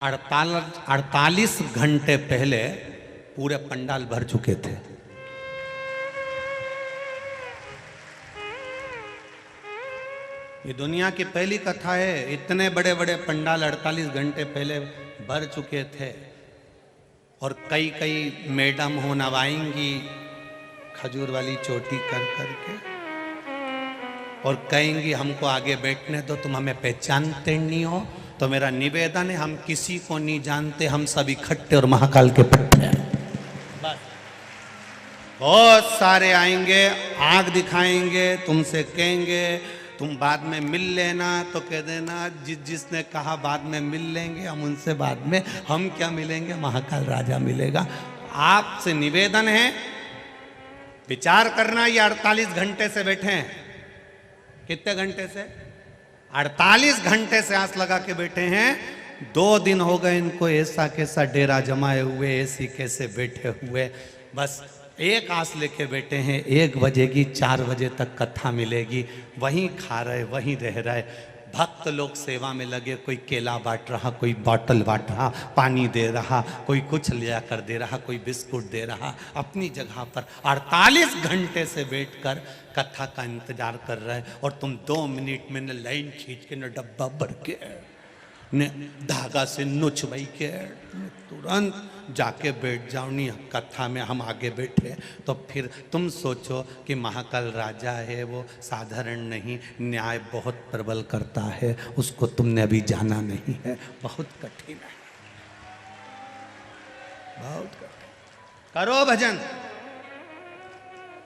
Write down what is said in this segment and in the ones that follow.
48 घंटे पहले पूरे पंडाल भर चुके थे। ये दुनिया की पहली कथा है। इतने बड़े बड़े पंडाल 48 घंटे पहले भर चुके थे और कई कई मैडम हो नवाएंगी खजूर वाली चोटी कर करके और कहेंगी हमको आगे बैठने दो, तुम हमें पहचानते नहीं हो। तो मेरा निवेदन है, हम किसी को नहीं जानते, हम सब इकट्ठे और महाकाल के पट्टे हैं। बस बहुत सारे आएंगे, आग दिखाएंगे, तुमसे कहेंगे तुम बाद में मिल लेना, तो कह देना जिसने कहा बाद में मिल लेंगे, हम उनसे बाद में, हम क्या मिलेंगे, महाकाल राजा मिलेगा। आपसे निवेदन है, विचार करना। ये 48 घंटे से बैठे हैं। कितने घंटे से? 48 घंटे से आस लगा के बैठे हैं। 2 दिन हो गए इनको ऐसा कैसा डेरा जमाए हुए, ऐसी कैसे बैठे हुए। बस एक आस लेके बैठे हैं, 1 बजेगी, 4 बजे तक कथा मिलेगी। वहीं खा रहे, वहीं रह रहे। भक्त लोग सेवा में लगे, कोई केला बांट रहा, कोई बॉटल बांट रहा, पानी दे रहा, कोई कुछ ले आकर दे रहा, कोई बिस्कुट दे रहा। अपनी जगह पर 48 घंटे से बैठकर कथा का इंतजार कर रहे हैं और तुम 2 मिनट में न लाइन खींच के, न डब्बा भर के, न धागा से नुच बई के, तुरंत जाके बैठ जाओ। नहीं, कथा में हम आगे बैठे तो फिर तुम सोचो कि महाकाल राजा है, वो साधारण नहीं, न्याय बहुत प्रबल करता है, उसको तुमने अभी जाना नहीं है। बहुत कठिन है, बहुत कठिन। करो भजन,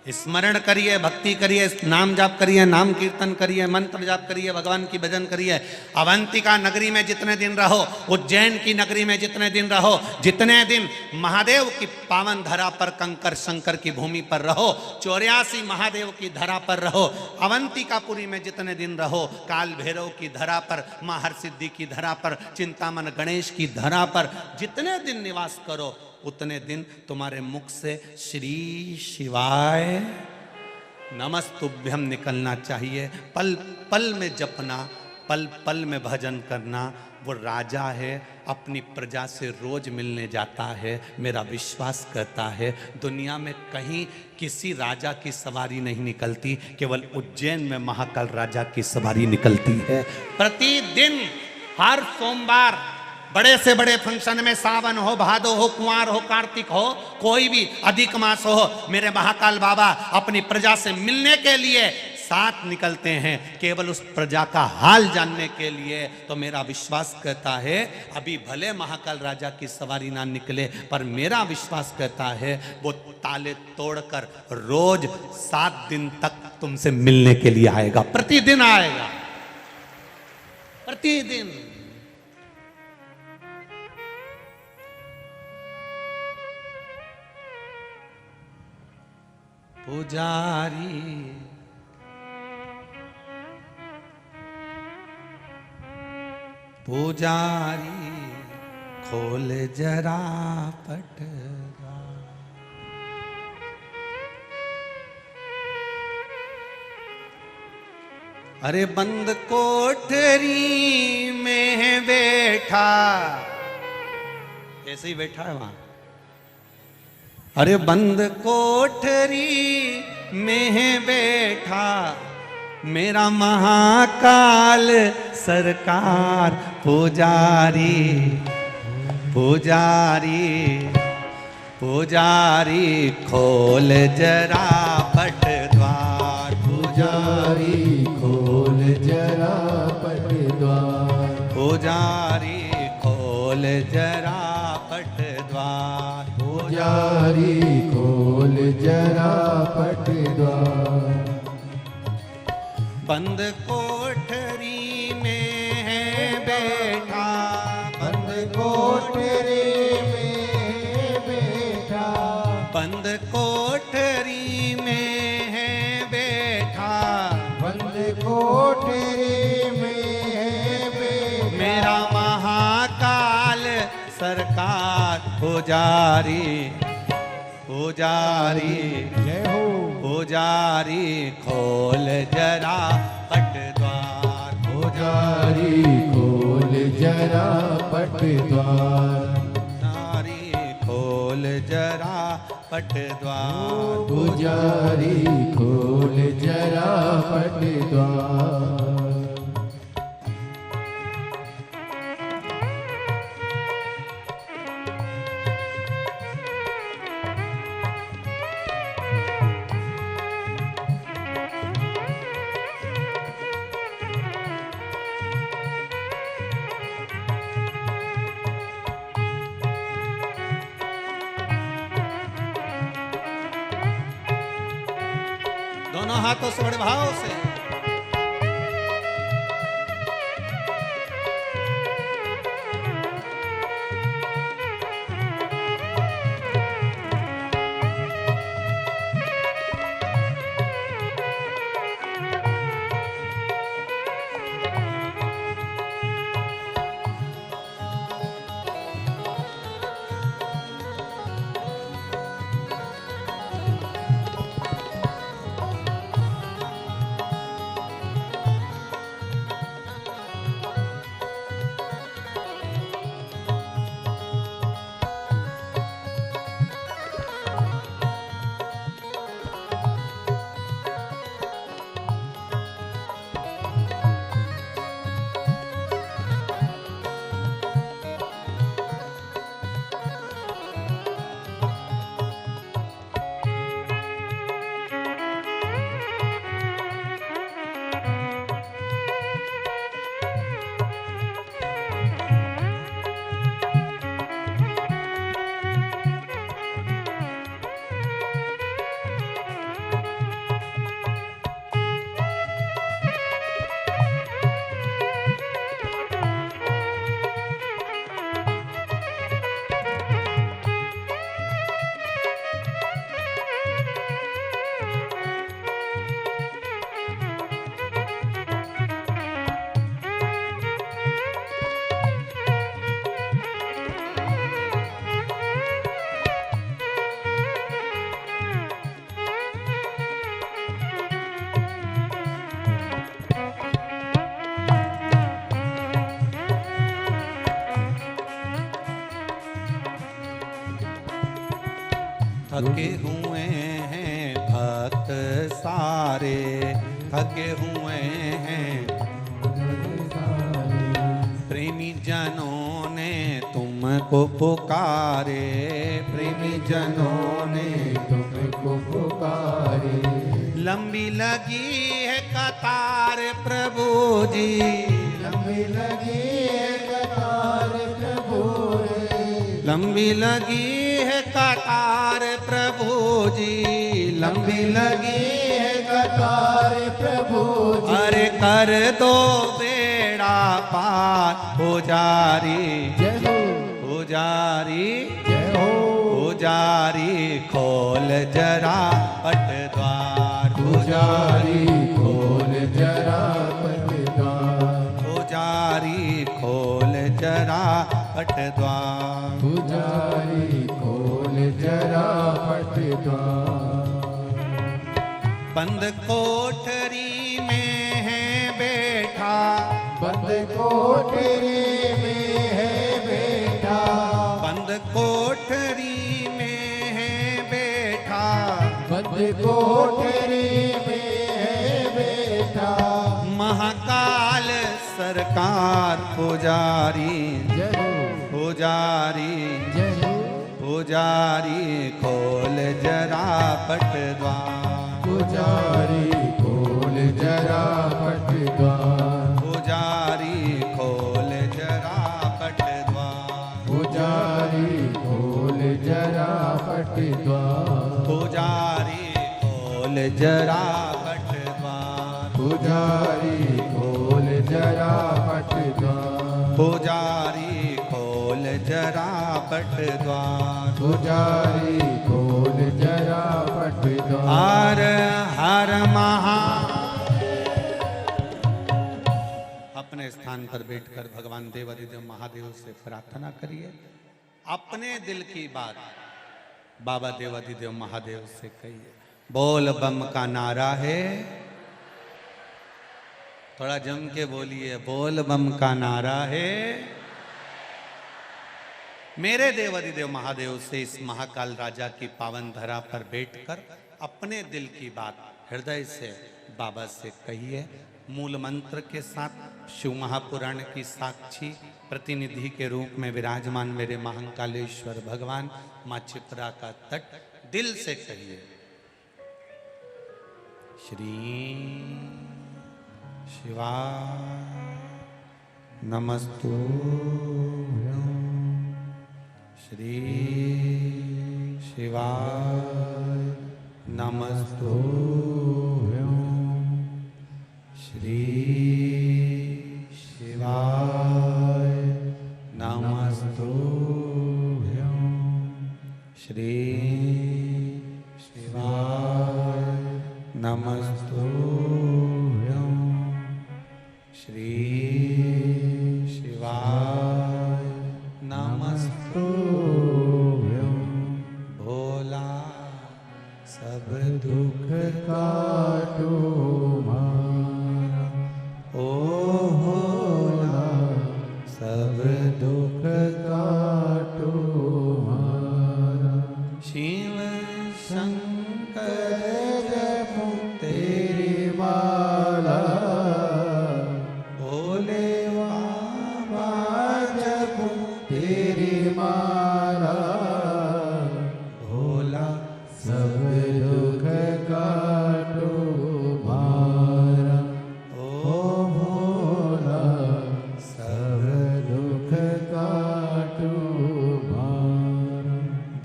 स्मरण करिए, भक्ति करिए, नाम जाप करिए, नाम कीर्तन करिए, मंत्र जाप करिए, भगवान की भजन करिए। अवंतिका नगरी में जितने दिन रहो, उज्जैन की नगरी में जितने दिन रहो, जितने दिन महादेव की पावन धरा पर, कंकर शंकर की भूमि पर रहो, 84 महादेव की धरा पर रहो, अवंतिकापुरी में जितने दिन रहो, काल भैरव की धरा पर, मां हरसिद्धि की धरा पर, चिंतामन गणेश की धरा पर जितने दिन निवास करो, उतने दिन तुम्हारे मुख से श्री शिवाय नमस्तुभ्यम निकलना चाहिए। पल पल में जपना, पल पल में भजन करना। वो राजा है, अपनी प्रजा से रोज मिलने जाता है। मेरा विश्वास करता है दुनिया में कहीं किसी राजा की सवारी नहीं निकलती, केवल उज्जैन में महाकाल राजा की सवारी निकलती है। प्रतिदिन हर सोमवार बड़े से बड़े फंक्शन में, सावन हो, भादो हो, कुंवार हो, कार्तिक हो, कोई भी अधिक मास हो, मेरे महाकाल बाबा अपनी प्रजा से मिलने के लिए साथ निकलते हैं, केवल उस प्रजा का हाल जानने के लिए। तो मेरा विश्वास कहता है अभी भले महाकाल राजा की सवारी ना निकले, पर मेरा विश्वास कहता है वो ताले तोड़कर रोज 7 दिन तक तुमसे मिलने के लिए आएगा। प्रतिदिन आएगा, प्रतिदिन। पुजारी पुजारी खोल जरा पटरा, अरे बंद कोठरी में बैठा, ऐसे ही बैठा है वहां। अरे बंद कोठरी में बैठा मेरा महाकाल सरकार। पुजारी पुजारी पुजारी खोल जरा पट द्वार, पुजारी खोल जरा पट द्वार, पुजारी खोल जरा पट द्वार, पुजारी खोल जरा पट द्वार। बंद कोठरी में है बैठा, बंद कोठरी में बैठा, बंद कोठरी में है बैठा, बंद कोठरी में बैठा मेरा महाकाल सरकार। पुजारी पुजारी जय हो, पुजारी खोल जरा पट द्वार, पुजारी खोल खोल जरा पट द्वार, पुजारी खोल जरा पट द्वार, पुजारी खोल जरा पट द्वार। दोनों हाथों से बड़े भाव से थके हुए हैं भक्त सारे, थके हुए हैं प्रेमी जनों ने तुमको पुकारे, प्रेमी जनों ने तुमको पुकारे। लंबी लगी है कतार प्रभु जी, लंबी लगी है कतार प्रभु रे, लंबी लगी है कतार प्रभु जी, लंबी लगी है कतार प्रभु जी। अरे कर दो बेड़ा पार पुजारी, जय हो, पुजारी जय हो, पुजारी खोल जरा पट द्वार, पुजारी खोल जरा पट द्वार, पुजारी खोल जरा पट द्वार, पुजारी खोल जरा पट द्वार। बंद कोठरी में है बैठा, बंद कोठरी में है बैठा, बंद कोठरी में है बैठा, बंद कोठरी में है बैठा। महाकाल सरकार पुजारी, जय हो, पुजारी जय हो, पुजारी खोल जरा पट द्वार, पुजारी खोल जरा पट द्वार, पुजारी खोल जरा पट द्वार, पुजारी खोल जरा पट द्वार, पुजारी खोल जरा पट द्वार, पुजारी खोल जरा पट द्वार, पुजारी खोल जरा पट द्वार, पुजारी खोल जरा पट द्वार। हर हर महा। अपने स्थान पर बैठकर भगवान देवाधिदेव महादेव से प्रार्थना करिए, अपने दिल की बात बाबा देवाधिदेव महादेव से कहिए। बोल बम का नारा है, थोड़ा जम के बोलिए, बोल बम का नारा है। मेरे देव अधिदेव महादेव से इस महाकाल राजा की पावन धरा पर बैठकर अपने दिल की बात हृदय से बाबा से कहिए। मूल मंत्र के साथ शिव महापुराण की साक्षी प्रतिनिधि के रूप में विराजमान मेरे महाकालेश्वर भगवान, माँ चिपरा का तट, दिल से कहिए। श्री शिवा नमस्तुभ्यं। श्री शिवाय नमस्तुभ्यं। श्री शिवाय नमस्तुभ्यं। श्री शिवाय नमस्तुभ्यं। श्री शिवाय नमस्तुभ्यं। भोला सब दुख काटो मारा, ओ भोला सब दुख काटो मारा। शिव शंकर जपो तेरी माला, भोले बाबा जपो तेरी माला। भोला सब दुख काटो मारा, ओ भोला सब दुख काटो मारा।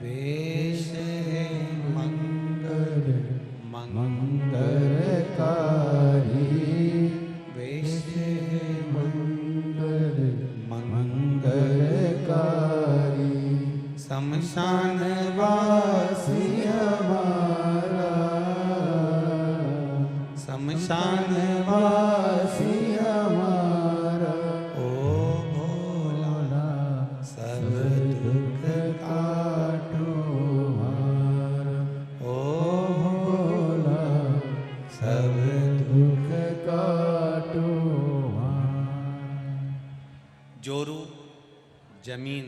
वेश है मंगल मंगलकारी, वेश है मंगल मंगलकारी। शमशान वासी हमारा, शमशान वासी हमारा। ओ भोला सब दुख काटो मारा, ओ भोला सब दुख काटो मारा। जोरू जमीन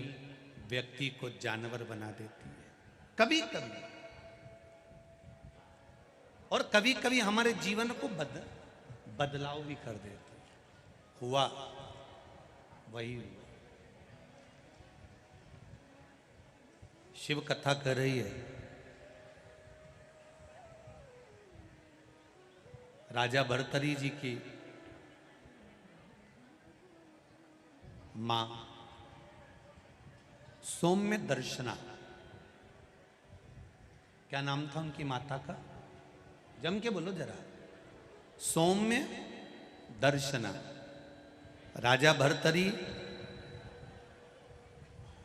व्यक्ति को जानवर बना देती है कभी कभी, और कभी कभी हमारे जीवन को बदलाव भी कर देती है। हुआ वही हुआ। शिव कथा कर रही है। राजा भर्तरी जी की मां सौम्य दर्शना, क्या नाम था उनकी माता का? जम के बोलो जरा। सौम्य दर्शना। राजा भर्तरी,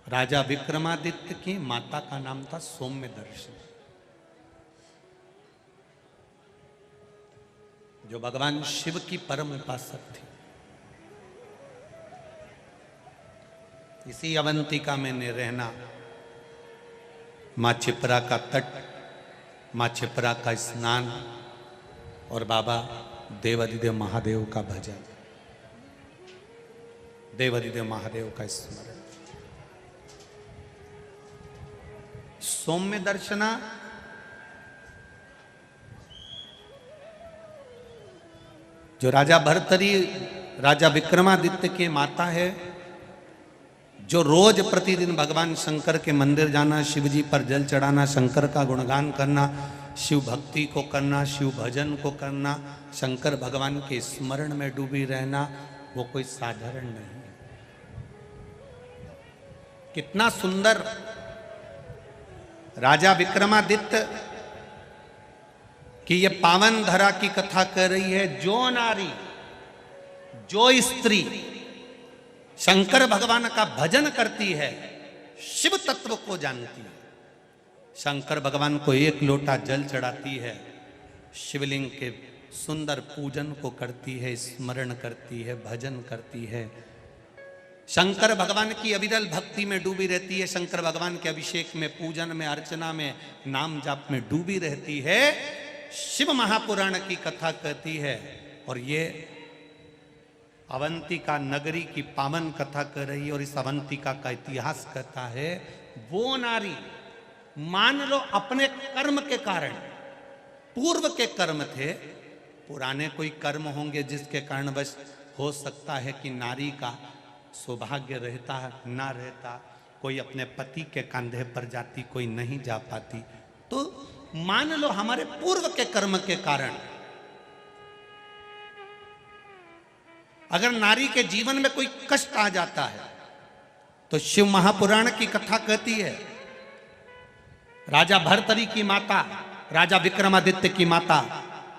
राजा विक्रमादित्य की माता का नाम था सौम्य दर्शना, जो भगवान शिव की परम उपासक थी। इसी अवंतिका में रहना, माँ चिपरा का तट, माँ चिपरा का स्नान और बाबा देवाधिदेव महादेव का भजन, देवाधिदेव महादेव का स्मरण। सौम्य दर्शना जो राजा भर्तरी, राजा विक्रमादित्य के माता है, जो रोज प्रतिदिन भगवान शंकर के मंदिर जाना, शिव जी पर जल चढ़ाना, शंकर का गुणगान करना, शिव भक्ति को करना, शिव भजन को करना, शंकर भगवान के स्मरण में डूबी रहना, वो कोई साधारण नहीं है। कितना सुंदर राजा विक्रमादित्य की ये पावन धरा की कथा कर रही है। जो नारी, जो स्त्री शंकर भगवान का भजन करती है, शिव तत्व को जानती है, शंकर भगवान को एक लोटा जल चढ़ाती है, शिवलिंग के सुंदर पूजन को करती है, स्मरण करती है, भजन करती है, शंकर भगवान की अविरल भक्ति में डूबी रहती है, शंकर भगवान के अभिषेक में, पूजन में, अर्चना में, नाम जाप में डूबी रहती है, शिव महापुराण की कथा कहती है। और ये अवंतिका नगरी की पावन कथा कर रही है और इस अवंतिका का इतिहास कहता है वो नारी, मान लो अपने कर्म के कारण, पूर्व के कर्म थे, पुराने कोई कर्म होंगे जिसके कारण बस हो सकता है कि नारी का सौभाग्य रहता ना रहता, कोई अपने पति के कंधे पर जाती, कोई नहीं जा पाती। तो मान लो हमारे पूर्व के कर्म के कारण अगर नारी के जीवन में कोई कष्ट आ जाता है तो शिव महापुराण की कथा कहती है, राजा भर्तरी की माता, राजा विक्रमादित्य की माता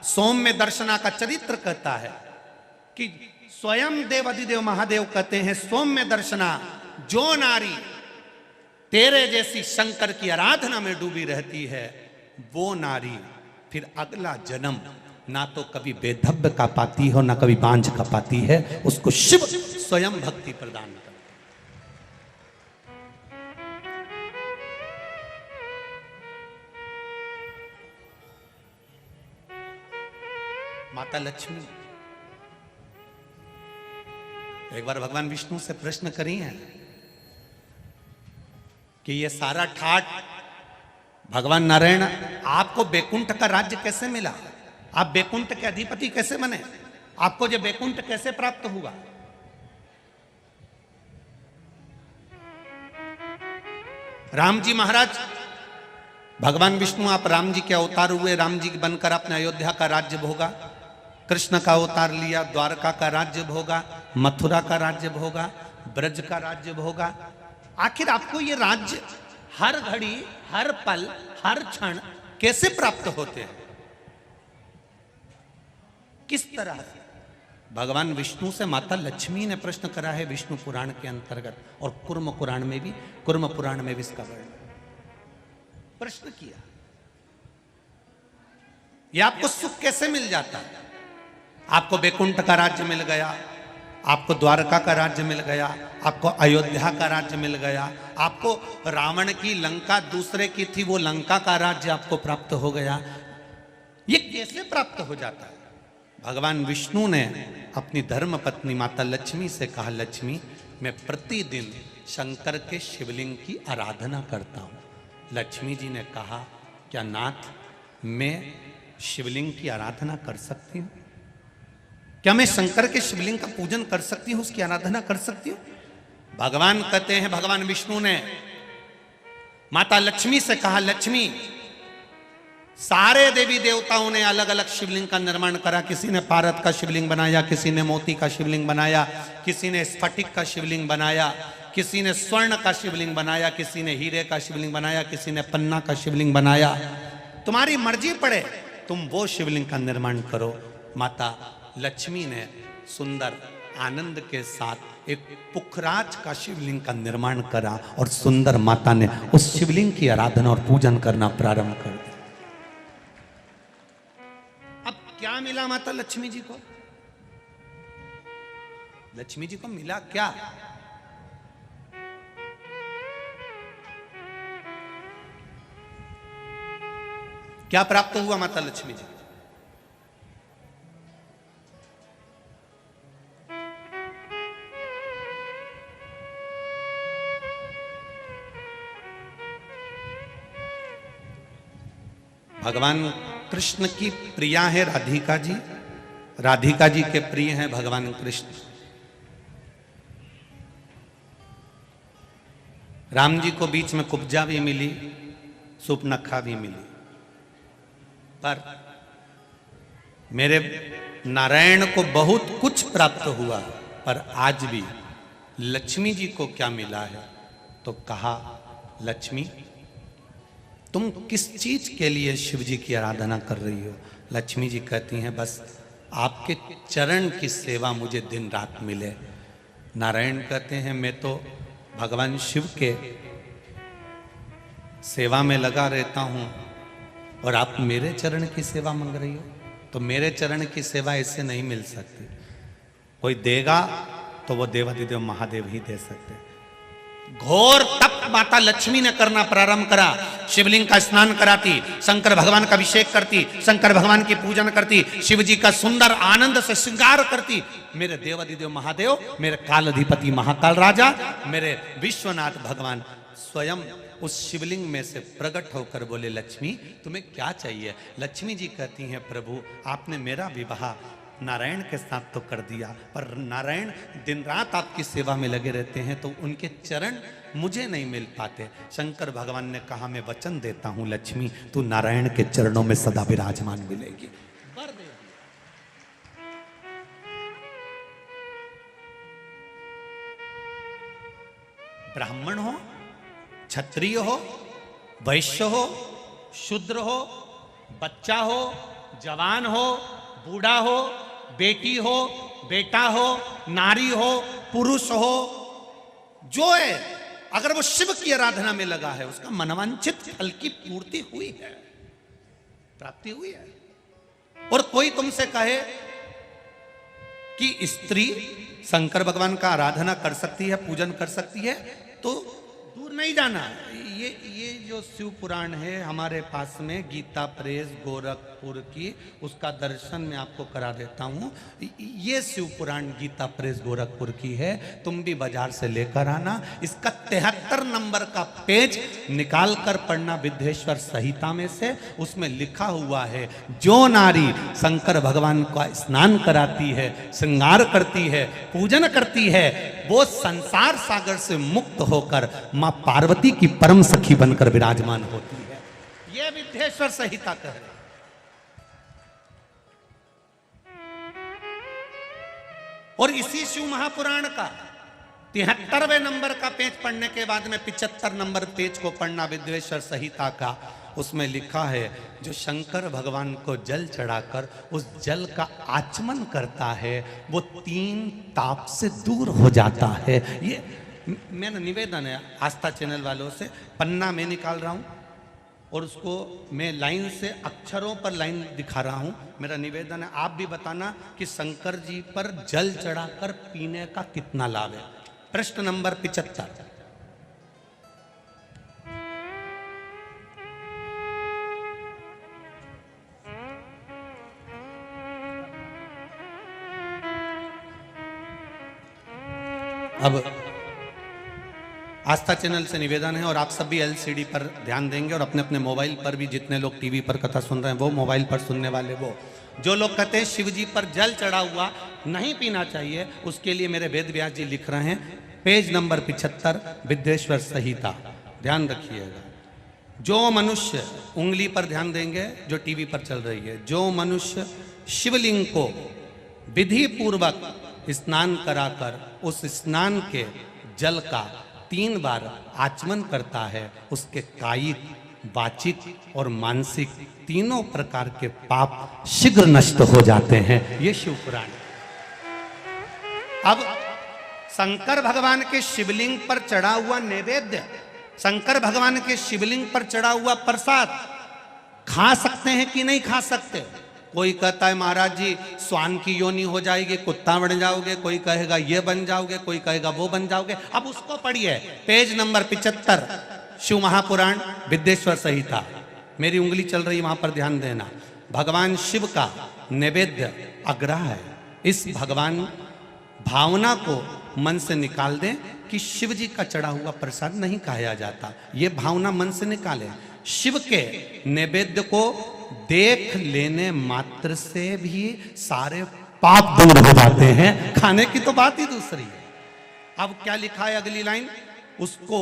सौम्य दर्शना का चरित्र कहता है कि स्वयं देव अधिदेव महादेव कहते हैं, सौम्य दर्शना, जो नारी तेरे जैसी शंकर की आराधना में डूबी रहती है वो नारी फिर अगला जन्म ना तो कभी बेधब्य का पाती हो ना कभी बांझ का पाती है, उसको शिव स्वयं भक्ति प्रदान करते। माता लक्ष्मी एक बार भगवान विष्णु से प्रश्न करी है कि ये सारा ठाट भगवान नारायण, आपको बैकुंठ का राज्य कैसे मिला, आप बैकुंठ के अधिपति कैसे बने, आपको ये बैकुंठ कैसे प्राप्त हुआ? राम जी महाराज, भगवान विष्णु आप राम जी के अवतार हुए, राम जी बनकर आपने अयोध्या का राज्य भोगा, कृष्ण का अवतार लिया, द्वारका का राज्य भोगा, मथुरा का राज्य भोगा, ब्रज का राज्य भोगा। आखिर आपको ये राज्य हर घड़ी, हर पल, हर क्षण कैसे प्राप्त होते हैं, किस तरह से? भगवान विष्णु से माता लक्ष्मी ने प्रश्न करा है विष्णु पुराण के अंतर्गत, और कुर्म पुराण में भी इसका वर्णन प्रश्न किया। ये आपको सुख कैसे मिल जाता है? आपको बैकुंठ का राज्य मिल गया, आपको द्वारका का राज्य मिल गया, आपको अयोध्या का राज्य मिल गया, आपको रावण की लंका दूसरे की थी वो लंका का राज्य आपको प्राप्त हो गया। ये कैसे प्राप्त हो जाता है? भगवान विष्णु ने अपनी धर्म पत्नी माता लक्ष्मी से कहा, लक्ष्मी मैं प्रतिदिन शंकर के शिवलिंग की आराधना करता हूं। लक्ष्मी जी ने कहा, क्या नाथ मैं शिवलिंग की आराधना कर सकती हूं? क्या मैं शंकर के शिवलिंग का पूजन कर सकती हूं, उसकी आराधना कर सकती हूं? भगवान कहते हैं, भगवान विष्णु ने माता लक्ष्मी से कहा, लक्ष्मी सारे देवी देवताओं ने अलग अलग शिवलिंग का निर्माण करा, किसी ने पारद का शिवलिंग बनाया, किसी ने मोती का शिवलिंग बनाया, किसी ने स्फटिक का शिवलिंग बनाया, किसी ने स्वर्ण का शिवलिंग बनाया, किसी ने हीरे का शिवलिंग बनाया, किसी ने पन्ना का शिवलिंग बनाया। तुम्हारी मर्जी पड़े, तुम वो शिवलिंग का निर्माण करो। माता लक्ष्मी ने सुंदर आनंद के साथ एक पुखराज का शिवलिंग का निर्माण करा और सुंदर माता ने उस शिवलिंग की आराधना और पूजन करना प्रारंभ कर दिया। अब क्या मिला माता लक्ष्मी जी को? लक्ष्मी जी को मिला क्या? क्या प्राप्त हुआ माता लक्ष्मी जी? भगवान कृष्ण की प्रिया है राधिका जी, राधिका जी के प्रिय हैं भगवान कृष्ण। राम जी को बीच में कुब्जा भी मिली, सुपनखा भी मिली, पर मेरे नारायण को बहुत कुछ प्राप्त हुआ, पर आज भी लक्ष्मी जी को क्या मिला है? तो कहा, लक्ष्मी तुम किस चीज के लिए शिव जी की आराधना कर रही हो? लक्ष्मी जी कहती हैं, बस आपके चरण की सेवा मुझे दिन रात मिले। नारायण कहते हैं, मैं तो भगवान शिव के सेवा में लगा रहता हूं और आप मेरे चरण की सेवा मांग रही हो? तो मेरे चरण की सेवा ऐसे नहीं मिल सकती। कोई देगा तो वो देवाधिदेव महादेव ही दे सकते। घोर तप माता लक्ष्मी ने करना प्रारंभ करा। शिवलिंग का स्नान कराती, शंकर भगवान का अभिषेक करती, शंकर भगवान की पूजन करती, शिव जी का सुंदर आनंद से श्रृंगार करती। मेरे देवाधिदेव महादेव, मेरे काल अधिपति महाकाल राजा, मेरे विश्वनाथ भगवान स्वयं उस शिवलिंग में से प्रकट होकर बोले, लक्ष्मी तुम्हें क्या चाहिए? लक्ष्मी जी कहती हैं, प्रभु आपने मेरा विवाह नारायण के साथ तो कर दिया, पर नारायण दिन रात आपकी सेवा में लगे रहते हैं, तो उनके चरण मुझे नहीं मिल पाते। शंकर भगवान ने कहा, मैं वचन देता हूं लक्ष्मी, तू नारायण के चरणों में सदा विराजमान मिलेगी। ब्राह्मण हो, क्षत्रिय हो, वैश्य हो, शूद्र हो, बच्चा हो, जवान हो, बूढ़ा हो, बेटी हो, बेटा हो, नारी हो, पुरुष हो, जो है अगर वो शिव की आराधना में लगा है, उसका मनवांछित फल की पूर्ति हुई है, प्राप्ति हुई है। और कोई तुमसे कहे कि स्त्री शंकर भगवान का आराधना कर सकती है, पूजन कर सकती है, तो दूर नहीं जाना। ये जो शिव पुराण है हमारे पास में, गीता प्रेस गोरखपुर की, उसका दर्शन मैं आपको करा देता हूँ। ये शिव पुराण गीता प्रेस गोरखपुर की है, तुम भी बाजार से लेकर आना। इसका 73 नंबर का पेज निकाल कर पढ़ना विद्येश्वर संहिता में से। उसमें लिखा हुआ है, जो नारी शंकर भगवान का स्नान कराती है, श्रृंगार करती है, पूजन करती है, वो संसार सागर से मुक्त होकर मां पार्वती की परम सखी बनकर विराजमान होती है। यह विद्येश्वर संहिता कह रहे। और इसी शिव महापुराण का 73वें नंबर का पेज पढ़ने के बाद में 75 नंबर पेज को पढ़ना विद्येश्वर संहिता का। उसमें लिखा है, जो शंकर भगवान को जल चढ़ाकर उस जल का आचमन करता है, वो 3 ताप से दूर हो जाता है। ये मेरा निवेदन है आस्था चैनल वालों से। पन्ना मैं निकाल रहा हूँ और उसको मैं लाइन से, अक्षरों पर लाइन दिखा रहा हूँ। मेरा निवेदन है, आप भी बताना कि शंकर जी पर जल चढ़ाकर पीने का कितना लाभ है। प्रश्न नंबर 75। अब आस्था चैनल से निवेदन है, और आप सब भी एलसीडी पर ध्यान देंगे, और अपने अपने मोबाइल पर भी, जितने लोग टीवी पर कथा सुन रहे हैं वो, मोबाइल पर सुनने वाले वो, जो लोग कहते हैं शिव जी पर जल चढ़ा हुआ नहीं पीना चाहिए, उसके लिए मेरे वेद व्यास जी लिख रहे हैं, पेज नंबर 75 विद्येश्वर संहिता। ध्यान रखिएगा, जो मनुष्य, उंगली पर ध्यान देंगे जो टीवी पर चल रही है, जो मनुष्य शिवलिंग को विधि पूर्वक स्नान कराकर उस स्नान के जल का 3 बार आचमन करता है, उसके कायिक, वाचिक और मानसिक तीनों प्रकार के पाप शीघ्र नष्ट हो जाते हैं। ये शिव पुराण। अब शंकर भगवान के शिवलिंग पर चढ़ा हुआ नैवेद्य, शंकर भगवान के शिवलिंग पर चढ़ा हुआ प्रसाद खा सकते हैं कि नहीं खा सकते? कोई कहता है महाराज जी स्वान की योनि हो जाएगी, कुत्ता बन जाओगे, कोई कहेगा ये बन जाओगे, कोई कहेगा वो बन जाओगे। अब उसको पढ़िए, पेज नंबर 75 शिव महापुराण विद्येश्वर संहिता। मेरी उंगली चल रही, वहां पर ध्यान देना। भगवान शिव का नैवेद्य अग्रह है। इस भगवान भावना को मन से निकाल दें कि शिव जी का चढ़ा हुआ प्रसाद नहीं खाया जाता, ये भावना मन से निकालें। शिव के नैवेद्य को देख लेने मात्र से भी सारे पाप दूर हो जाते हैं, खाने की तो बात ही दूसरी है। अब क्या लिखा है अगली लाइन, उसको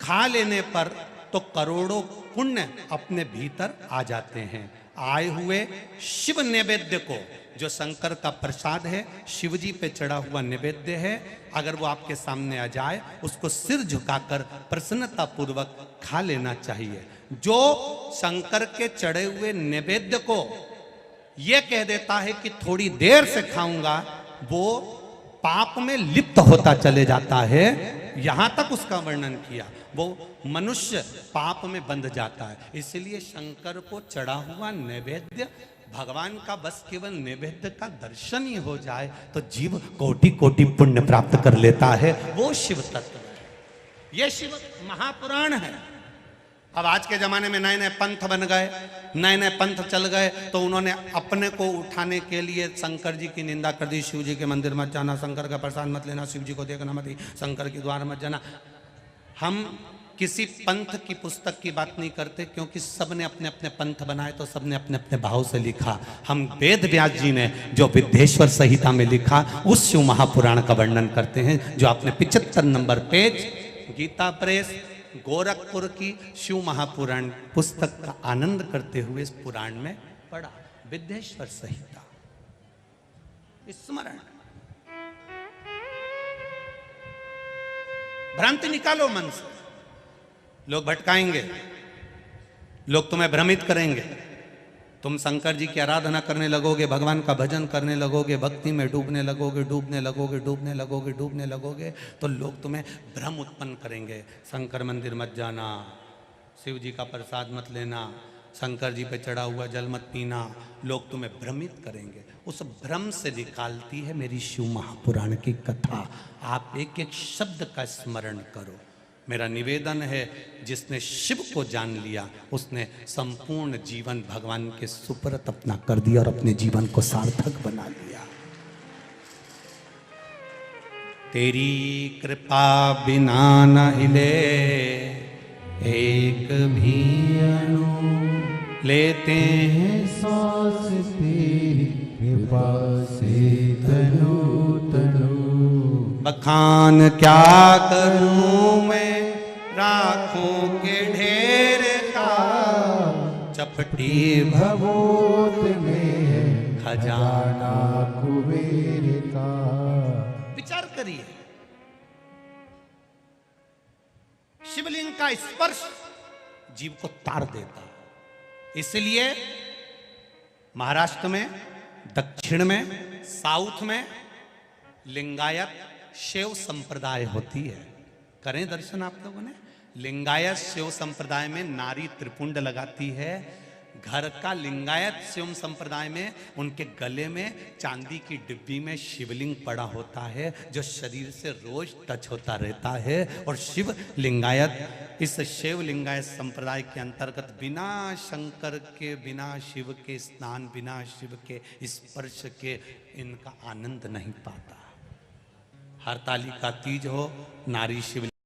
खा लेने पर तो करोड़ों पुण्य अपने भीतर आ जाते हैं। आए हुए शिव नैवेद्य को, जो शंकर का प्रसाद है, शिव जी पे चढ़ा हुआ नैवेद्य है, अगर वो आपके सामने आ जाए, उसको सिर झुकाकर प्रसन्नता पूर्वक खा लेना चाहिए। जो शंकर के चढ़े हुए नैवेद्य को ये कह देता है कि थोड़ी देर से खाऊंगा, वो पाप में लिप्त होता चले जाता है। यहां तक उसका वर्णन किया, वो मनुष्य पाप में बंध जाता है। इसलिए शंकर को चढ़ा हुआ नैवेद्य, भगवान का बस केवल नैवेद्य का दर्शन ही हो जाए तो जीव कोटि कोटि पुण्य प्राप्त कर लेता है। वो शिव तत्व है। ये शिव महापुराण है। अब आज के जमाने में नए नए पंथ बन गए, नए नए पंथ चल गए, तो उन्होंने अपने को उठाने के लिए शंकर जी की निंदा कर दी। शिव जी के मंदिर मत जाना, शंकर का प्रसाद मत लेना, शिव जी को देखना मत, शंकर के द्वार मत जाना। हम किसी पंथ की पुस्तक की बात नहीं करते, क्योंकि सबने अपने अपने पंथ बनाए, तो सबने अपने अपने भाव से लिखा। हम वेद व्यास जी ने जो विद्येश्वर संहिता में लिखा, उस शिव महापुराण का वर्णन करते हैं, जो आपने 75 number page Gita press Gorakhpur की शिव महापुराण पुस्तक का आनंद करते हुए इस पुराण में पढ़ा। विद्येश्वर संहिता स्मरण। भ्रांति निकालो मन से। लोग भटकाएंगे, लोग तुम्हें भ्रमित करेंगे। तुम शंकर जी की आराधना करने लगोगे, भगवान का भजन करने लगोगे, भक्ति में डूबने लगोगे, डूबने लगोगे, डूबने लगोगे, डूबने लगोगे, तो लोग तुम्हें भ्रम उत्पन्न करेंगे। शंकर मंदिर मत जाना, शिव जी का प्रसाद मत लेना, शंकर जी पे चढ़ा हुआ जल मत पीना। लोग तुम्हें भ्रमित करेंगे। उस भ्रम से निकालती है मेरी शिव महापुराण की कथा। आप एक एक शब्द का स्मरण करो। मेरा निवेदन है, जिसने शिव को जान लिया, उसने संपूर्ण जीवन भगवान के सुपुर्द अपना कर दिया और अपने जीवन को सार्थक बना लिया। तेरी कृपा बिना न हिले एक भी अणु, लेते हैं सांस तेरी कृपा से तनु तनु। बखान क्या करूं मैं राखों के ढेर का, चपटी भभूत में है खजाना कुबेर का। विचार करिए, शिवलिंग का स्पर्श जीव को तार देता। इसलिए महाराष्ट्र में, दक्षिण में, साउथ में लिंगायत शैव संप्रदाय होती है। करें दर्शन आप लोगों ने। लिंगायत शैव संप्रदाय में नारी त्रिपुंड लगाती है। घर का लिंगायत शिव संप्रदाय में उनके गले में चांदी की डिब्बी में शिवलिंग पड़ा होता है, जो शरीर से रोज टच होता रहता है। और शिव लिंगायत, इस शिव लिंगायत संप्रदाय के अंतर्गत बिना शंकर के, बिना शिव के स्नान, बिना शिव के स्पर्श के इनका आनंद नहीं पाता। हरतालिका तीज हो, नारी शिव